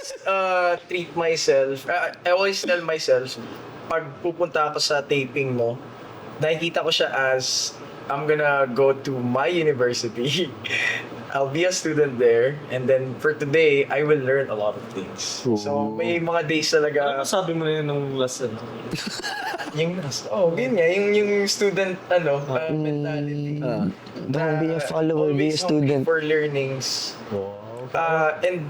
treat myself, I always tell myself, pag pupunta ako sa taping mo, nakikita ko siya as, I'm gonna go to my university. I'll be a student there, and then for today, I will learn a lot of things. So, may mga days talaga. Ano sabi mo na yun nung last Yun nga, yung student, mentality. Don't be a follower, be a Always student. hungry for learnings. And,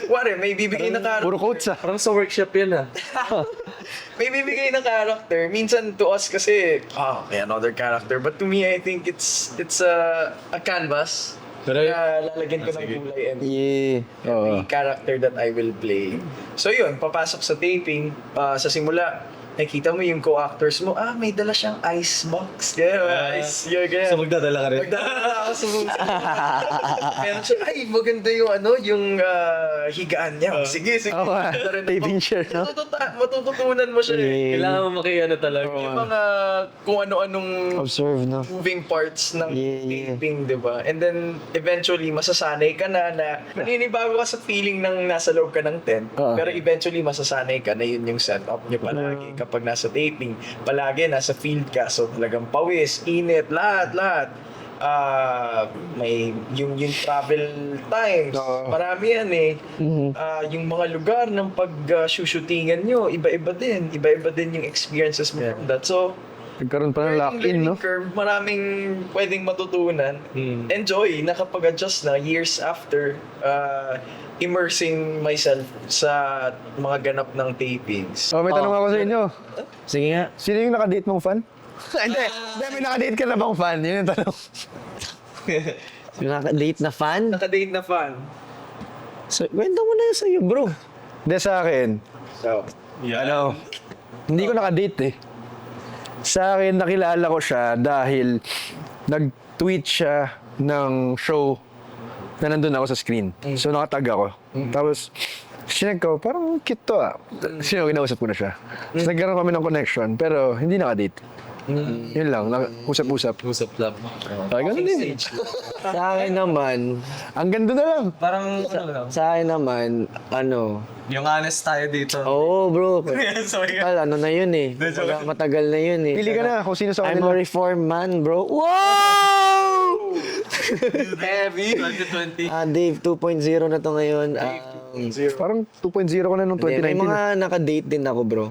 wari, may bibigay na character. Puro quotes ah. Parang sa workshop yan ah. May bibigay na character. Minsan to us kasi, may another character. But to me, I think it's a canvas. Pero- na lalagyan ko ng kulay and Yeah. every character that I will play. So yun, papasok sa taping, sa simula, nakita mo yung co-actors mo, may dala siyang ice box. Ice, ganyan. So magdadala ka rin? Magdadala ako sa busa. Meron siya, maganda yung yung higaan niya. Sige. Oo nga. Taping chair, no? Matututunan mo siya eh. Yeah. Kailangan mo makiano talaga. Yung mga kung ano-anong Observe, no? moving parts ng Yeah. taping, di ba? And then, eventually, masasanay ka na maninibago ka sa feeling ng nasa loob ka ng tent. Oo. Pero eventually, masasanay ka na yun yung setup niyo palagi. Kapag nasa taping, palagi nasa field ka. So, talagang pawis, init, lahat. May yung travel times, Oo. marami yan eh. Yung mga lugar ng pag-shootingan nyo, iba-iba din yung experiences mo from that. So, Nagkaroon pa ng yung lock-in, learning no? curve, maraming pwedeng matutunan. Enjoy, nakapag-adjust na years after immersing myself sa mga ganap ng tapings. Oh, may tanong ako sa inyo. Sige nga. Sino yung nakadate mong fan? Hindi, may nakadate ka na bang fan? Yun yung tanong. Yung naka-date na fan? Nakadate na fan. So, kwento mo na yun sa'yo, bro. Hindi sa akin. So, Ano, hindi ko nakadate eh. Sa akin, nakilala ko siya dahil nag-tweet siya ng show na nandun ako sa screen. So, nakatag ako. Tapos, sinag ko, parang cute to ah. Kinausap ko na siya. Tapos nagkaroon kami ng connection, pero hindi nakadate. Yun lang, usap-usap. Usap lang. Ay, ganun din. Sa akin naman, Ang ganda na lang. Parang ano lang. sa akin naman, Yung honest tayo dito. bro. Sorry. Ano na yun eh. Matagal na yun eh. Pili ka na kung sino sa I'm a kanila. reformed man, bro. Wow! Heavy. 2020. Dave 2.0 na to ngayon. Parang 2.0 ka na nung May 2019. mga nakadate din ako, bro.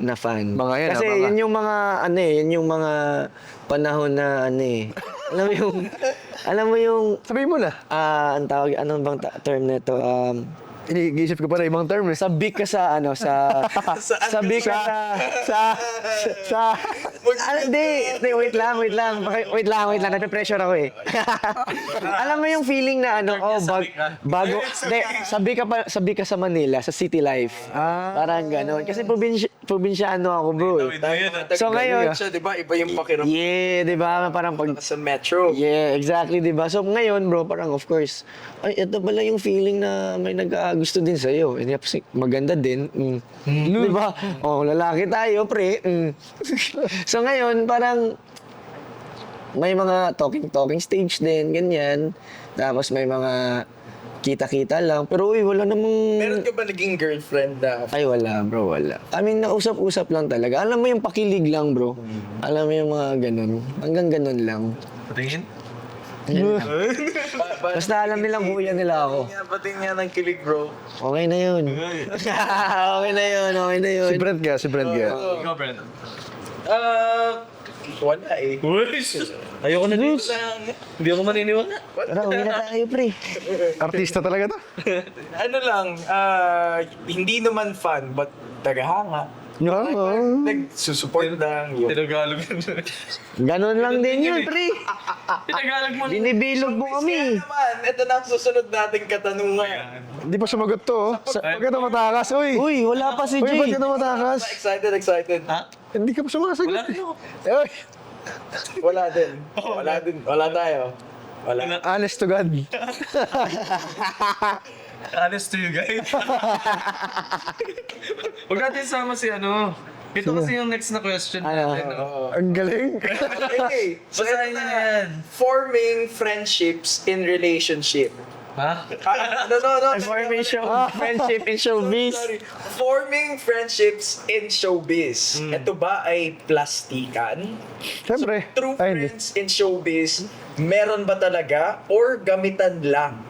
Na fan. Mga yan, Kasi mga- yun yung mga, yun yung mga panahon na alam mo yung, Sabihin mo na. ang tawag, ano bang term nito? Iniisip ko pa na ibang term eh. Sabik ka sa, sabik ka sa, hindi, wait lang, nape-pressure ako eh. Alam mo yung feeling na bago, sabik ka sa Manila, sa city life. Parang ganon. Kasi probinsyano ako, bro. So ngayon, siya, di ba? Iba yung pakiramdam yeah, di ba? Parang pag, sa metro. yeah, exactly, di ba? So ngayon, bro, parang of course, ito pala yung feeling na may gusto din sa'yo. And kasi maganda din. Di ba? Lalaki tayo, pre. So ngayon, parang may mga talking stage din, ganyan. Tapos may mga kita-kita lang. Pero wala namang... Meron ka ba naging girlfriend na Ay, wala, bro, wala. I mean, nausap-usap lang talaga. Alam mo yung pakilig lang, bro. Alam mo yung mga ganun. Hanggang ganun lang. Patingin? Basta alam nilang kuya nila ako. Bating nga ng kilig, bro. Okay na yun. Okay na yun. Si Brent ka. Ikaw, Brent. Wala eh. Ayoko na dito. Hindi ako maniniwala. Tara, uwi na tayo, pre. Artista talaga to. Ano lang, hindi naman fun, but tagahanga. Nagsusupport lang. Yun. Tinagalog. Ganun lang din yun, pre. Tinagalog mo. Binibilog mo kami. Kaya naman, ito na ang susunod nating katanungan. Hindi pa sumagot to. Oh. Huwag ka na matakas. Uy! Uy, wala pa si Uy, ba't Jay. ka na matakas? Excited. Ha? Hindi ka pa sumasagot. Wala rin ako. Uy! Wala din. Wala tayo. Wala. Honest to God. Honest to you guys. Huwag natin sama si ano. Ito kasi yung next na question natin. No? Ang galing. Okay, so Basahin niyo na yan. forming friendships in relationship. Ha? No. Information, friendship in showbiz. Sorry. Forming friendships in showbiz. Ito ba ay plastikan? Siyempre. True Ay, hindi. friends in showbiz, meron ba talaga or gamitan lang?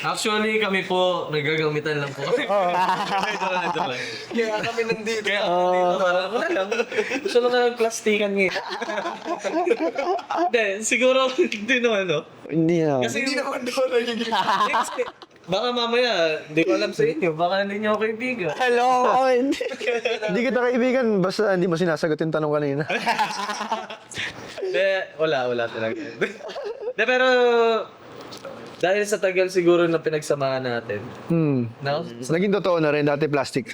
Actually, kami po, nagagamitan lang po. Ito lang. Kaya kami nandito. Kaya parang wala lang. Gusto lang na plastikan ngayon. Hindi, siguro hindi naman, no? Hindi na. Kasi Hindi naman doon nagiging... kasi, baka mamaya, hindi ko alam sa inyo, baka hindi nyo ako kaibigan. Hello, Owen. Hindi kita kaibigan, basta hindi mo sinasagot yung tanong kanina. Hindi, wala talaga. Hindi, pero dahil sa tagal siguro na pinagsamahan natin, no? Naging totoo na rin, dati plastic.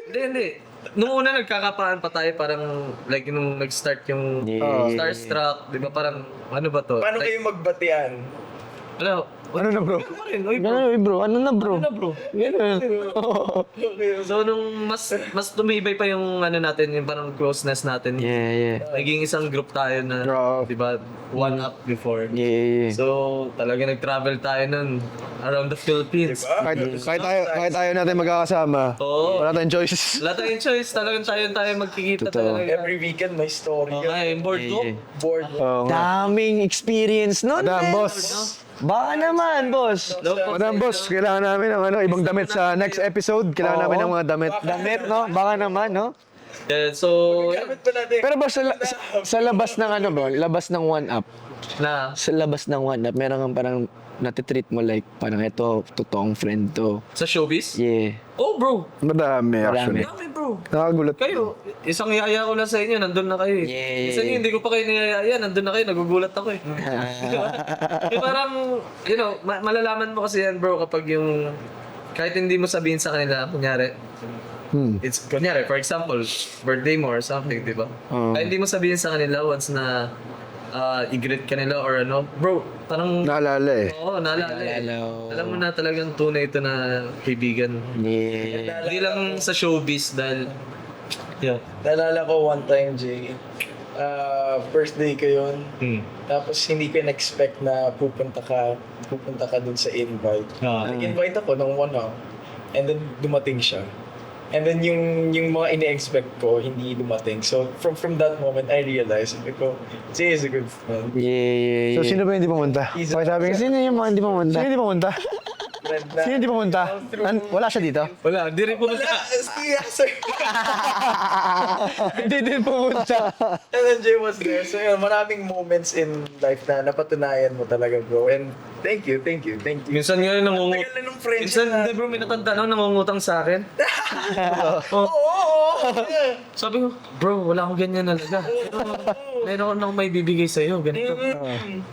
Hindi. Nung una nagkakapaan pa tayo, parang like nung nag-start yung Starstruck, di ba parang ano ba to? Paano kayo magbatian? Ano? Ano na bro? Ano rin? Uy, bro. Ganun, bro. Ano na, bro? Ano na, bro? Ganun. So nung mas tumibay pa yung ano natin, yung parang closeness natin. Yeah. Naging isang group tayo na, Oo. di ba, one up before. Yeah. So, talaga nag-travel tayo nun around the Philippines. Kahit tayo natin magkakasama, Oo. wala tayong choice. Wala tayong choice, talagang tayo magkikita Totoo. talaga. Every weekend may story. Okay, board ko. Board. Oo nga. Daming experience nun, Madam, men. boss. Baka naman, boss. Madam boss, kailangan namin ng ibang damit sa next episode. Kailangan namin ng mga damit. Damit, no? Baka naman, no? Yeah, so, Gamit pa natin. Pero boss, sa labas ng ano, bro? Labas ng one up. na, Sa labas ng one up, meron kang parang natitreat mo like, parang ito, totoong friend to. sa showbiz? Yeah. Oh, bro. Madami actually. Dami, bro. Nakakagulat. Kayo, isang yaya ko lang sa inyo, nandun na kayo. Yeah. Isa niyo, hindi ko pa kayo niyayaya, nandun na kayo, nagugulat ako eh. Yung parang, you know, malalaman mo kasi yan, bro, kapag yung, kahit hindi mo sabihin sa kanila, kunyari, kunyari, for example, birthday mo or something, di ba? Kahit hindi mo sabihin sa kanila once na i-greet ka nila or ano, bro, parang, Naalala eh. oo, naalala eh. Naalala, oo. Alam mo na talagang tunay ito na kaibigan. Yeah. Hindi lang sa showbiz dahil, yeah. Naalala ko one time, Jay. First day ko yun. Tapos hindi ko na-expect na pupunta ka dun sa invite. Nag-invite ako ng 1 hour. And then dumating siya. And then yung mga ine-expect ko, hindi dumating. So from that moment, I realized, ko, Jay is a good friend. Yeah. So sino ba yung hindi pumunta? Okay, sabi nga, Sino yung mga hindi pumunta? sino hindi pumunta? Friend na. Sino hindi pumunta? Wala siya dito? Wala, di rin pumunta. Yeah, sir. Hindi din pumunta. And then Jay was there. So yun, maraming moments in life na napatunayan mo talaga, bro. And thank you. Minsan nga yung Tagal na nung friendship minsan, hindi bro, may natanda na nangungutang sa akin. Oo. Sabi ko, bro, wala akong ganyan talaga. Meron akong may bibigay sa'yo, ganito.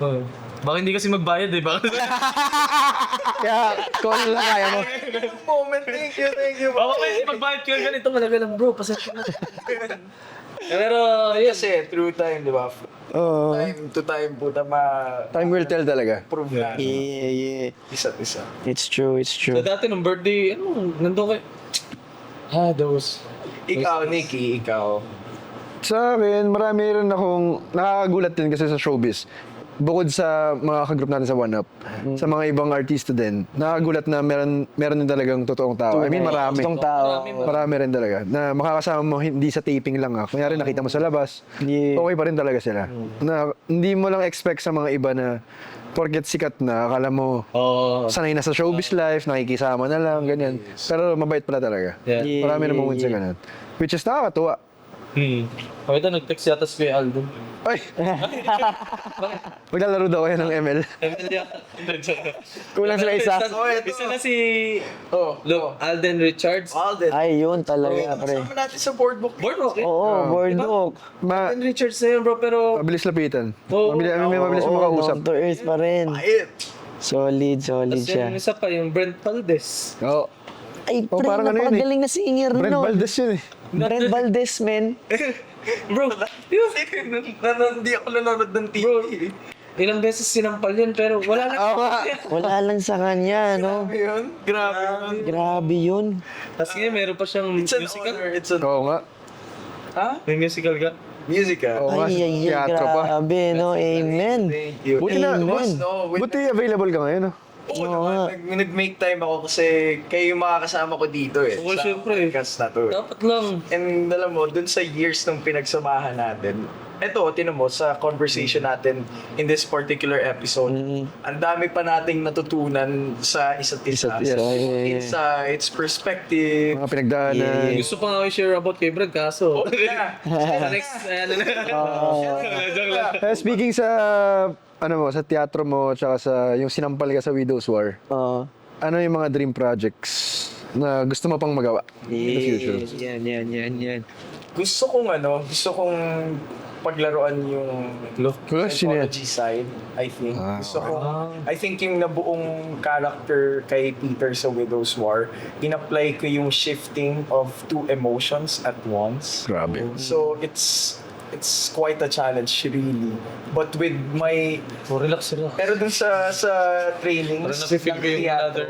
Oh. Baka hindi kasi magbayad eh, baka... Kaya, kung ano lang kaya mo. Moment, thank you. Baka may magbayad ka ganito, malaga lang bro, pasensya na. Pero, yes, Kasi through time, di ba? Oo. Time to time, puta Time will tell talaga. prove na Yeah. isa't isa. It's true. so dati nung birthday, nandun kayo. Those. Ikaw, Nikki, ikaw. Sa akin, marami rin akong nakakagulat din kasi sa showbiz. Bukod sa mga kagroup natin sa One Up, sa mga ibang artista din, nakakagulat na meron din talagang totoong tao. I mean, marami. Totoong tao. Marami rin talaga. Na makakasama mo hindi sa taping lang Kunyari nakita mo sa labas, Yeah. okay pa rin talaga sila. Na hindi mo lang expect sa mga iba na porket sikat na, akala mo Oo. sanay na sa showbiz life, nakikisama na lang, ganyan. Pero mabait pala talaga. Yeah. Marami na moments na ganun. Which is nakakatuwa. Oh, ito, nag-text yata si Kuya Aldo. Ay! Maglalaro daw kayo ng ML. Kulang sila isa. Isa na si Oh, Alden Richards. Alden. Ay, yun talaga, pre. Kasama natin sa boardbook. Boardwalk eh. Oo, boardwalk. Alden Richards na yun bro, pero... Mabilis lapitan. Oo. Mabilis mo Oo, makausap. down to earth pa rin. Bait. Solid Tapos siya. yung isa pa, yung Brent Valdez. Oo. Ay, pre, parang ano yun napakagaling na singer Brent no. Valdez yun eh. Brent Valdez, men. Bro, Hindi ako nanonood ng TV. bro, ilang beses sinampal yun, pero wala lang. Wala lang sa kanya, no? Yun? Grabe yun. Grabe yun. Tapos ngayon, meron pa siyang It's an musical. honor. It's an... Oo nga. Ha? May musical ka? Music ah. Oo nga. Ay, Teatro pa. grabe, no? Amen. Thank you. Buti na, Amen. Boss, no, wait. Buti available ka ngayon. No? Oo naman, nag-make time ako kasi kayo yung makakasama ko dito eh. Oo, sa syempre. podcast na to. Dapat lang. And alam mo, dun sa years nung pinagsamahan natin, eto, tinan mo, sa conversation natin in this particular episode, ang dami pa nating natutunan sa isa't isa. Isa't isa, yeah. Insights, perspective. Mga pinagdaanan. Gusto pa nga i-share about kay Brad, kaso... Yeah. Next, ano na. Joke lang. Speaking sa, ano mo, sa teatro mo, tsaka sa, yung sinampal ka sa Widow's War, ano yung mga dream projects na gusto mo pang magawa in the future? Yan. Gusto kong paglaruan yung Sino yan? psychology side, I think. I think yung nabuong character kay Peter sa Widow's War, in-apply ko yung shifting of two emotions at once. Grabe. So, it's quite a challenge, really. But with my... Relax. Pero dun sa trainings Parang nafe-feel ko yung teatro,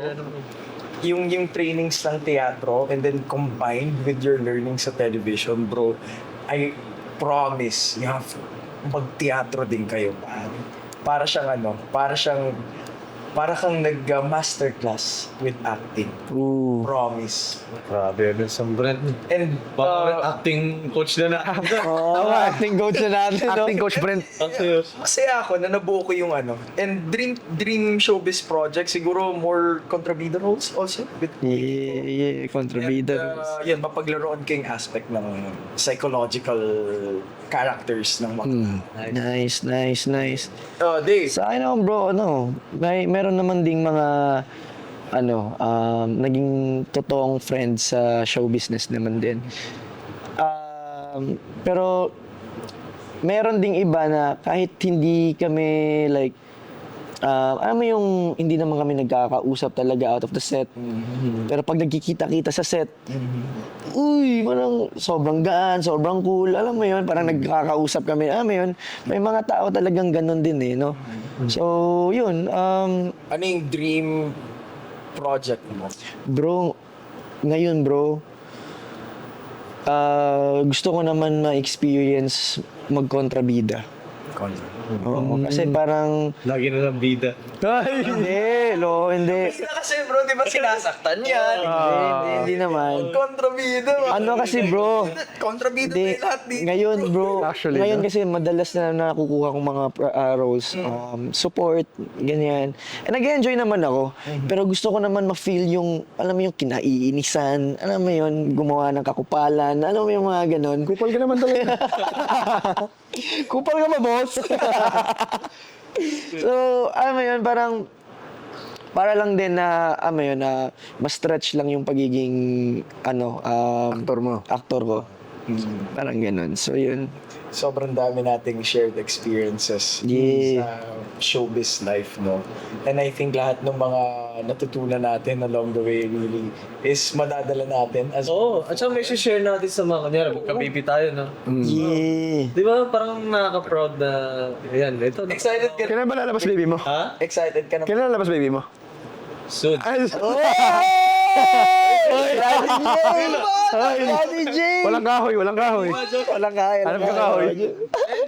yung trainings ng teatro and then combined with your learning sa television, bro, I promise you have mag-teatro din kayo. Para kang nag-masterclass with acting. Promise. Grabe, yun sa Brad. And Acting coach na Acting coach na natin, no? Acting Coach Brent. masaya ako na nabuo ko yung and dream showbiz project, siguro more kontrabida roles also. Yeah, kontrabida. Yan, mapaglaruan ko yung aspect ng psychological characters ng mga. Nice. Dave, Sa akin naman bro, meron naman ding mga naging totoong friends sa show business naman din. Pero meron ding iba na kahit hindi kami like alam mo yung hindi naman kami nagkakausap talaga out of the set. Pero pag nagkikita-kita sa set, uy, parang sobrang gaan, sobrang cool. Alam mo yun, parang nagkakausap kami. Alam mo yun, may mga tao talagang ganun din eh, no? So, yun. ano yung dream project mo? Bro, ngayon bro, gusto ko naman ma-experience mag-kontrabida. Oo, kasi parang... Lagi na lang bida. Hindi. Kasi bro, di ba sinasaktan yan? Hindi naman. Kontrabida. Ano kasi bro, Kontrabida Hindi, tayo lahat dito. ngayon bro, Actually, ngayon no? kasi madalas na nakukuha kong mga roles, support, ganyan. And nag-enjoy naman ako, pero gusto ko naman ma-feel yung, alam mo yung kinaiinisan, alam mo yun, gumawa ng kakupalan, alam mo yung mga ganon. Kupal ka naman talaga. Kupal ka ba, boss? So, alam mo yun, parang, para lang din na, alam mo yun, na ma-stretch lang yung pagiging, actor ko. Parang ganun. So, yun. Sobrang dami nating shared experiences Yeah. sa showbiz life, no? And I think lahat ng mga natutunan natin along the way really is madadala natin as Oo, at saka may share natin sa mga kanyara. Magka-baby tayo, no? Yeah. Di ba parang nakaka-proud na, ayan, ito. Excited ka Kailan ba lalabas baby mo? Ha? Excited ka na. Kailan lalabas baby mo? Soon. Ay, Daddy J! walang kahoy. Walang kaya. Alam ka kahoy. Eh,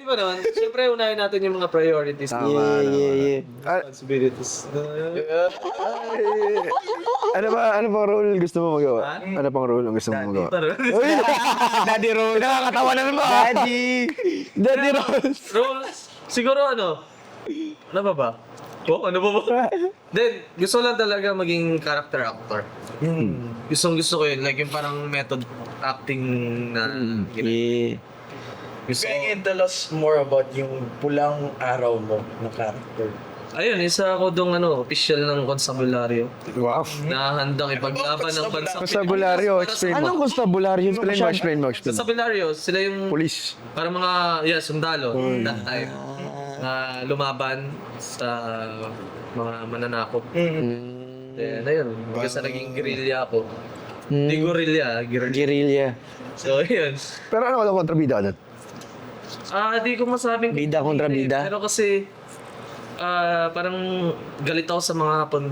di ba naman? Siyempre, unahin natin yung mga priorities. Yeah. Responsibilities. Ano pang role gusto mo magawa? Ano pang role ang gusto mo magawa? Daddy Rose. Nakakatawa na naman. Daddy Rose. Roles, siguro ano ba? Ano ba? Then, gusto lang talaga maging character actor. Gusto ko yun. Like yung parang method acting na Yeah. Can gusto ko. you tell us more about yung pulang araw mo na character? Ayun, isa ako dong official ng konstabulary. Wow. Na handang ipaglaban ng bansang Konstabulary, explain mo. Anong konstabularyo? Explain mo. Konstabulary, sila yung Police. parang mga, sundalo, that time. Na lumaban sa mga mananakop. Then, ayun, kasi naging guerrilla ako. Hindi guerrilla, guerrilla. Guerrilla. So, ayun. Pero ano ka kontrabida ulit? Di ko masabing Bida kontra bida. Pero kasi, parang galit ako sa mga hapon.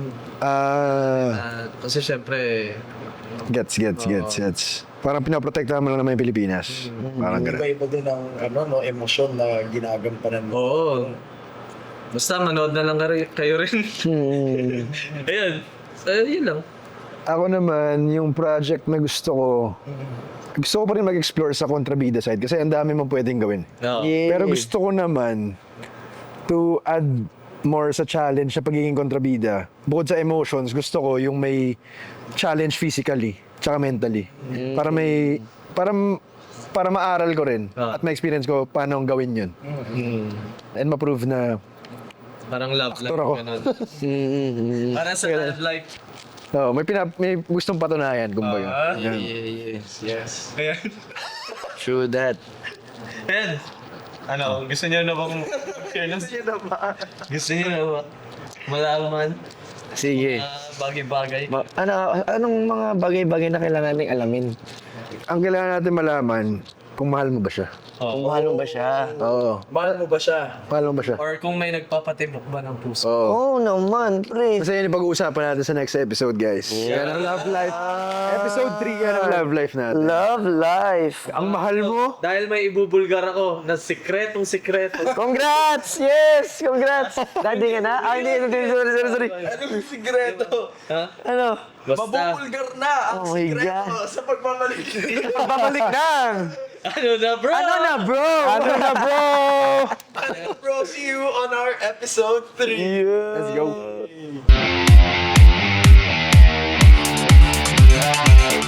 Kasi syempre, Gets. Parang pinaprotektahan mo lang naman yung Pilipinas. Parang gano'n. Iba-iba din ang emosyon na ginagampanan mo. oo. Basta manood na lang kayo rin. Ayun. So, yun lang. Ako naman, yung project na gusto ko pa rin mag-explore sa kontrabida side kasi ang dami mong pwedeng gawin. No. Yeah. Pero gusto ko naman to add more sa challenge sa pagiging kontrabida. Bukod sa emotions, gusto ko yung may challenge physically tsaka mentally. Para maaral ko rin at ma-experience ko paano gawin yun. And ma-prove na Parang love life. Actor ako. Ganun. Parang sa love life. may gustong patunayan, kumbaga. Yan. Yes. Ayan. True that. Ayan. Ano, gusto niyo na bang Gusto niyo na ba? Malaman. Sige. Bagay-bagay. Anong mga bagay-bagay na kailangan nating alamin? Ang kailangan natin malaman, kung mahal mo ba siya. Kung mahal mo ba siya? Oo. Mahal mo ba siya? Mahal mo ba siya? Or kung may nagpapatibok ba ng puso. Oo. Oo naman, pre. Kasi yun yung pag-uusapan natin sa next episode, guys. Yan ang love life. Episode 3 yan ang love life natin. Love life. Ang mahal mo, Dahil may ibubulgar ako na sikretong-sikreto. Congrats! Yes! Congrats! Daddy ka na? Ah, hindi. Sorry. Anong sikreto? Ha? Ano? Basta, Mabubulgar na ang Oh my sikreto God. sa pagbabalik. Babalik na! ano na bro? Ano na, bro? ano na, bro? Bro, see you on our episode 3. Yeah. Let's go.